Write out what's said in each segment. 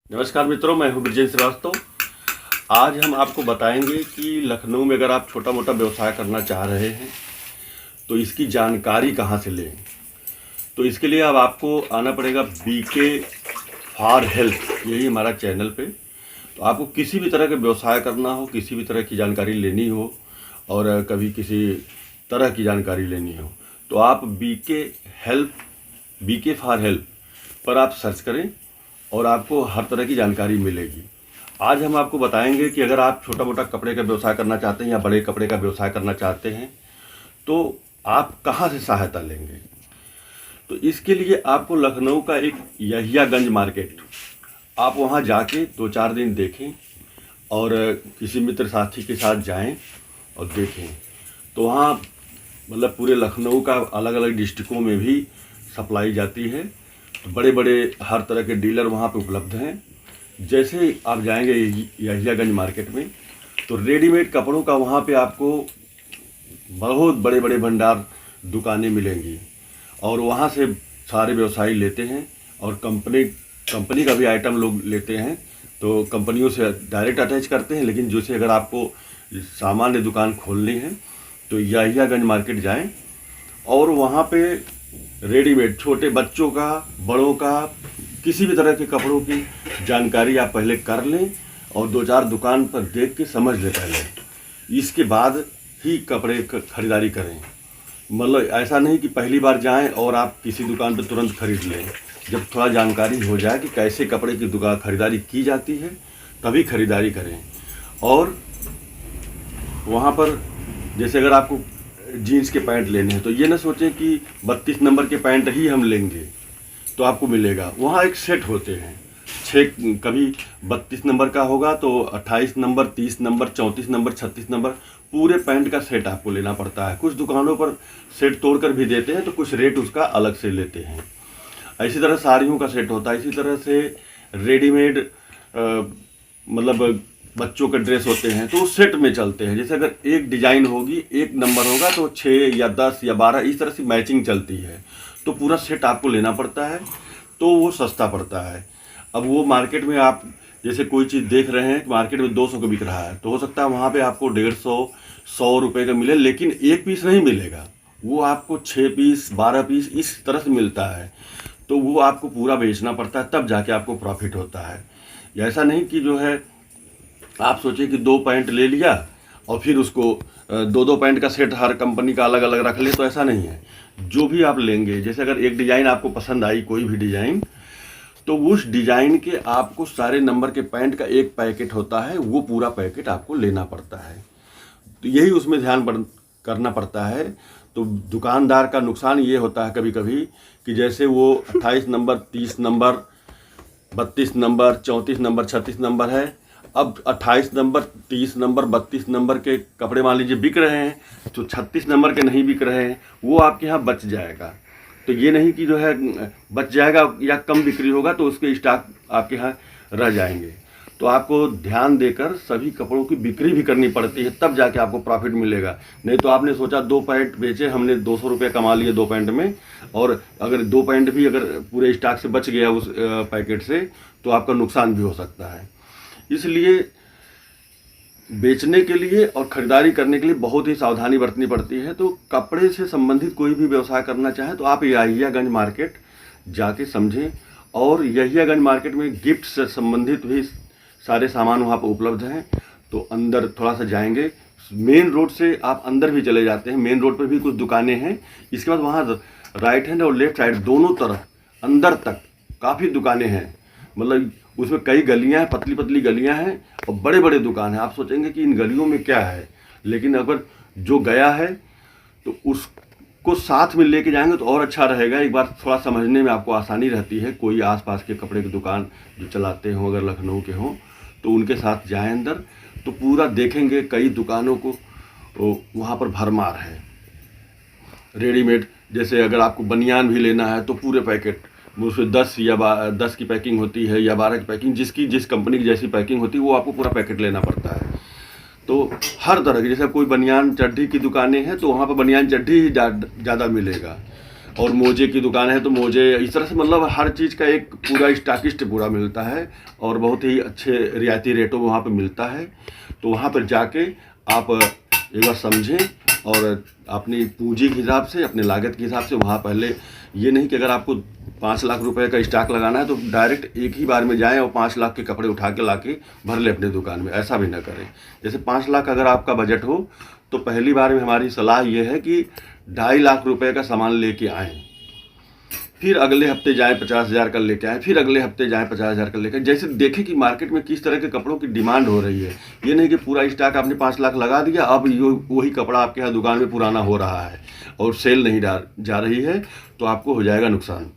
नमस्कार मित्रों, मैं हूं ब्रिजेश श्रीवास्तव। आज हम आपको बताएंगे कि लखनऊ में अगर आप छोटा मोटा व्यवसाय करना चाह रहे हैं तो इसकी जानकारी कहां से लें। तो इसके लिए अब आपको आना पड़ेगा बीके फॉर हेल्थ, यही हमारा चैनल पे। तो आपको किसी भी तरह का व्यवसाय करना हो, किसी भी तरह की जानकारी लेनी हो और कभी किसी तरह की जानकारी लेनी हो तो आप बीके फॉर हेल्प पर आप सर्च करें और आपको हर तरह की जानकारी मिलेगी। आज हम आपको बताएंगे कि अगर आप छोटा मोटा कपड़े का व्यवसाय करना चाहते हैं या बड़े कपड़े का व्यवसाय करना चाहते हैं तो आप कहां से सहायता लेंगे। तो इसके लिए आपको लखनऊ का एक यहियागंज मार्केट, आप वहां जाके 2-4 दिन देखें और किसी मित्र साथी के साथ जाएं और देखें। तो वहाँ मतलब पूरे लखनऊ का अलग अलग डिस्ट्रिक्टों में भी सप्लाई जाती है। तो बड़े बड़े हर तरह के डीलर वहाँ पे उपलब्ध हैं। जैसे आप जाएंगे यहियागंज मार्केट में तो रेडीमेड कपड़ों का वहाँ पे आपको बहुत बड़े बड़े भंडार दुकानें मिलेंगी और वहाँ से सारे व्यवसायी लेते हैं और कंपनी का भी आइटम लोग लेते हैं। तो कंपनियों से डायरेक्ट अटैच करते हैं, लेकिन जैसे अगर आपको सामान्य दुकान खोलनी है तो यहियागंज मार्केट जाएं और वहाँ पे रेडीमेड छोटे बच्चों का, बड़ों का, किसी भी तरह के कपड़ों की जानकारी आप पहले कर लें और 2-4 दुकान पर देख के समझ लें पहले। इसके बाद ही कपड़े खरीदारी करें। मतलब ऐसा नहीं कि पहली बार जाएं और आप किसी दुकान पर तुरंत खरीद लें। जब थोड़ा जानकारी हो जाए कि कैसे कपड़े की दुकान खरीदारी की जाती है तभी खरीदारी करें। और वहाँ पर जैसे अगर आपको जीन्स के पैंट लेने हैं तो ये ना सोचें कि 32 नंबर के पैंट ही हम लेंगे तो आपको मिलेगा। वहाँ एक सेट होते हैं, कभी 32 नंबर का होगा तो 28 नंबर, 30 नंबर, 34 नंबर, 36 नंबर, पूरे पैंट का सेट आपको लेना पड़ता है। कुछ दुकानों पर सेट तोड़कर भी देते हैं तो कुछ रेट उसका अलग से लेते हैं। इसी तरह साड़ियों का सेट होता है। इसी तरह से रेडीमेड मतलब बच्चों के ड्रेस होते हैं तो उस सेट में चलते हैं। जैसे अगर एक डिजाइन होगी, एक नंबर होगा तो 6 या 10 या 12 इस तरह से मैचिंग चलती है। तो पूरा सेट आपको लेना पड़ता है तो वो सस्ता पड़ता है। अब वो मार्केट में आप जैसे कोई चीज़ देख रहे हैं मार्केट में 200 का बिक रहा है तो हो सकता है वहाँ पे आपको 150-100 रुपये का मिले, लेकिन एक पीस नहीं मिलेगा, वो आपको 6 पीस 12 पीस इस तरह से मिलता है। तो वो आपको पूरा बेचना पड़ता है, तब जाके आपको प्रॉफिट होता है। ऐसा नहीं कि जो है आप सोचिए कि 2 पैंट ले लिया और फिर उसको 2-2 पैंट का सेट हर कंपनी का अलग अलग रख ले, तो ऐसा नहीं है। जो भी आप लेंगे, जैसे अगर एक डिज़ाइन आपको पसंद आई, कोई भी डिज़ाइन, तो उस डिज़ाइन के आपको सारे नंबर के पैंट का एक पैकेट होता है, वो पूरा पैकेट आपको लेना पड़ता है। तो यही उसमें ध्यान करना पड़ता है। तो दुकानदार का नुकसान ये होता है कभी कभी कि जैसे वो 28 number, 30 number, 32 number, 34 number, 36 number है। अब 28 नंबर, 30 नंबर, 32 नंबर के कपड़े मान लीजिए बिक रहे हैं तो 36 नंबर के नहीं बिक रहे हैं, वो आपके यहाँ बच जाएगा। तो ये नहीं कि जो है बच जाएगा या कम बिक्री होगा तो उसके स्टॉक आपके यहाँ रह जाएंगे। तो आपको ध्यान देकर सभी कपड़ों की बिक्री भी करनी पड़ती है, तब जाके आपको प्रॉफिट मिलेगा। नहीं तो आपने सोचा 2 पैंट बेचे, हमने 200 रुपये कमा लिए 2 पैंट में, और अगर 2 पैंट भी अगर पूरे स्टॉक से बच गया उस पैकेट से तो आपका नुकसान भी हो सकता है। इसलिए बेचने के लिए और ख़रीदारी करने के लिए बहुत ही सावधानी बरतनी पड़ती है। तो कपड़े से संबंधित कोई भी व्यवसाय करना चाहे तो आप यहियागंज मार्केट जाके समझें। और यहियागंज मार्केट में गिफ्ट से संबंधित भी सारे सामान वहाँ पर उपलब्ध हैं। तो अंदर थोड़ा सा जाएंगे, मेन रोड से आप अंदर भी चले जाते हैं, मेन रोड पर भी कुछ दुकानें हैं। इसके बाद वहाँ राइट हैंड और लेफ्ट साइड दोनों तरफ अंदर तक काफ़ी दुकानें हैं। मतलब उसमें कई गलियां हैं, पतली पतली गलियां हैं और बड़े बड़े दुकान हैं। आप सोचेंगे कि इन गलियों में क्या है, लेकिन अगर जो गया है तो उसको साथ में लेके जाएंगे तो और अच्छा रहेगा। एक बार थोड़ा समझने में आपको आसानी रहती है। कोई आसपास के कपड़े की दुकान जो चलाते हों, अगर लखनऊ के हों, तो उनके साथ जाएं अंदर तो पूरा देखेंगे। कई दुकानों को वहाँ पर भरमार है रेडीमेड। जैसे अगर आपको बनियान भी लेना है तो पूरे पैकेट, उसमें 10 की पैकिंग होती है या 12 की पैकिंग, जिस कंपनी की जैसी पैकिंग होती है वो आपको पूरा पैकेट लेना पड़ता है। तो हर तरह की, जैसे कोई बनियान चड्ढी की दुकानें हैं तो वहाँ पर बनियान चड्ढी ही ज़्यादा मिलेगा। और मोजे की दुकान है तो मोजे, इस तरह से मतलब हर चीज़ का एक पूरा स्टॉकिस्ट पूरा मिलता है और बहुत ही अच्छे रियायती रेटों में वहाँ पे मिलता है। तो वहाँ पर जाके आप एक बार समझें और अपनी पूंजी के हिसाब से, अपने लागत के हिसाब से वहाँ पहले, ये नहीं कि अगर आपको 5 लाख रुपए का स्टॉक लगाना है तो डायरेक्ट एक ही बार में जाएं और 5 लाख के कपड़े उठा के लाके भर ले अपने दुकान में, ऐसा भी ना करें। जैसे 5 लाख अगर आपका बजट हो तो पहली बार में हमारी सलाह ये है कि 2.5 लाख रुपए का सामान लेके आएँ, फिर अगले हफ्ते जाएं 50,000 का लेके आएँ, फिर अगले हफ्ते जाएं 50,000 का लेके आएँ। जैसे देखें कि मार्केट में किस तरह के कपड़ों की डिमांड हो रही है। ये नहीं कि पूरा स्टॉक आपने 5 लाख लगा दिया, अब वही कपड़ा आपके यहाँ दुकान में पुराना हो रहा है और सेल नहीं जा रही है, तो आपको हो जाएगा नुकसान।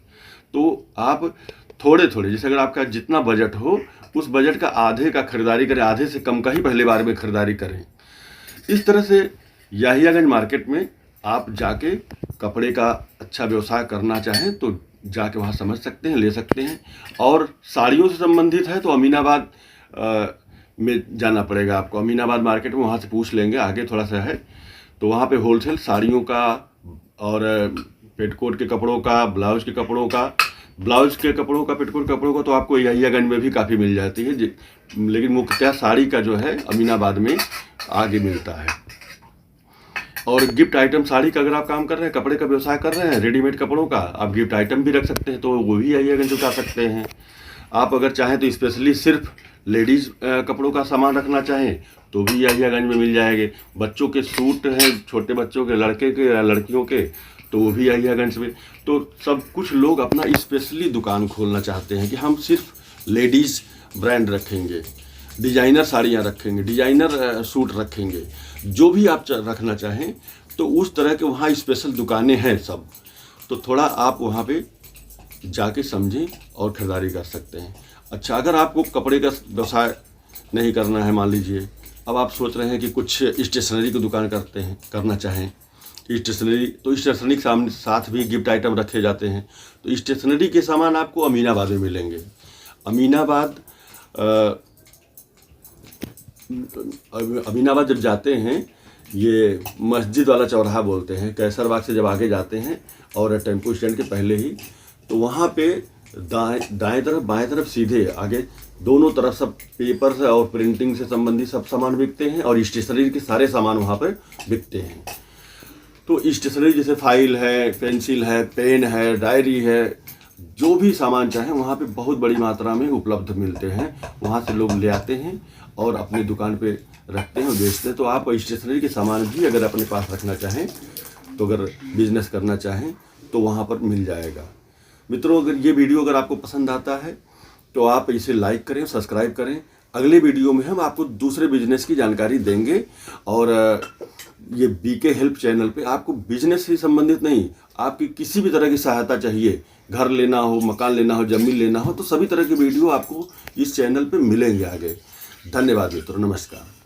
तो आप थोड़े थोड़े, जैसे अगर आपका जितना बजट हो उस बजट का आधे का खरीदारी करें, आधे से कम का ही पहले बार में खरीदारी करें। इस तरह से याहियागंज मार्केट में आप जाके कपड़े का अच्छा व्यवसाय करना चाहें तो जाके वहाँ समझ सकते हैं, ले सकते हैं। और साड़ियों से संबंधित है तो अमीनाबाद में जाना पड़ेगा आपको। अमीनाबाद मार्केट में वहाँ से पूछ लेंगे, आगे थोड़ा सा है, तो वहाँ पे होलसेल साड़ियों का और पेटीकोट के कपड़ों का, ब्लाउज के कपड़ों का, पेटीकोट कपड़ों का तो आपको याहियागंज में भी काफ़ी मिल जाती है, लेकिन मुख्यतः साड़ी का जो है अमीनाबाद में आगे मिलता है। और गिफ्ट आइटम, साड़ी का अगर आप काम कर रहे हैं, कपड़े का व्यवसाय कर रहे हैं, रेडीमेड कपड़ों का, आप गिफ्ट आइटम भी रख सकते हैं, तो वो भी याहियागंज उठा सकते हैं। आप अगर चाहें तो स्पेशली सिर्फ लेडीज़ कपड़ों का सामान रखना चाहें तो भी याहियागंज में मिल जाएंगे। बच्चों के सूट हैं, छोटे बच्चों के, लड़के के या लड़कियों के, तो वो भी याहियागंज में। तो सब कुछ लोग अपना स्पेशली दुकान खोलना चाहते हैं कि हम सिर्फ लेडीज़ ब्रांड रखेंगे, डिजाइनर साड़ियाँ रखेंगे, डिजाइनर सूट रखेंगे, जो भी आप रखना चाहें तो उस तरह के वहाँ स्पेशल दुकानें हैं सब। तो थोड़ा आप वहाँ पे जाके समझें और ख़रीदारी कर सकते हैं। अच्छा, अगर आपको कपड़े का व्यवसाय नहीं करना है, मान लीजिए अब आप सोच रहे हैं कि कुछ स्टेशनरी की दुकान करना चाहें, स्टेशनरी, तो स्टेशनरी के साथ भी गिफ्ट आइटम रखे जाते हैं। तो स्टेशनरी के सामान आपको अमीनाबाद में मिलेंगे। अमीनाबाद जब जाते हैं, ये मस्जिद वाला चौराहा बोलते हैं, कैसरबाग से जब आगे जाते हैं और टेम्पो स्टैंड के पहले ही, तो वहाँ पे दाएं तरफ बाएं तरफ सीधे आगे दोनों तरफ सब पेपर से और प्रिंटिंग से संबंधित सब सामान बिकते हैं और स्टेशनरी के सारे सामान वहाँ पर बिकते हैं। तो स्टेशनरी जैसे फाइल है, पेंसिल है, पेन है, डायरी है, जो भी सामान चाहें वहाँ पे बहुत बड़ी मात्रा में उपलब्ध मिलते हैं। वहाँ से लोग ले आते हैं और अपनी दुकान पे रखते हैं और बेचते हैं। तो आप स्टेशनरी के सामान भी अगर अपने पास रखना चाहें, तो अगर बिजनेस करना चाहें तो वहाँ पर मिल जाएगा। मित्रों, अगर ये वीडियो अगर आपको पसंद आता है तो आप इसे लाइक करें, सब्सक्राइब करें। अगले वीडियो में हम आपको दूसरे बिजनेस की जानकारी देंगे। और ये बीके हेल्प चैनल पे आपको बिजनेस से संबंधित नहीं, आपकी किसी भी तरह की सहायता चाहिए, घर लेना हो, मकान लेना हो, ज़मीन लेना हो, तो सभी तरह के वीडियो आपको इस चैनल पे मिलेंगे आगे। धन्यवाद मित्रों, नमस्कार।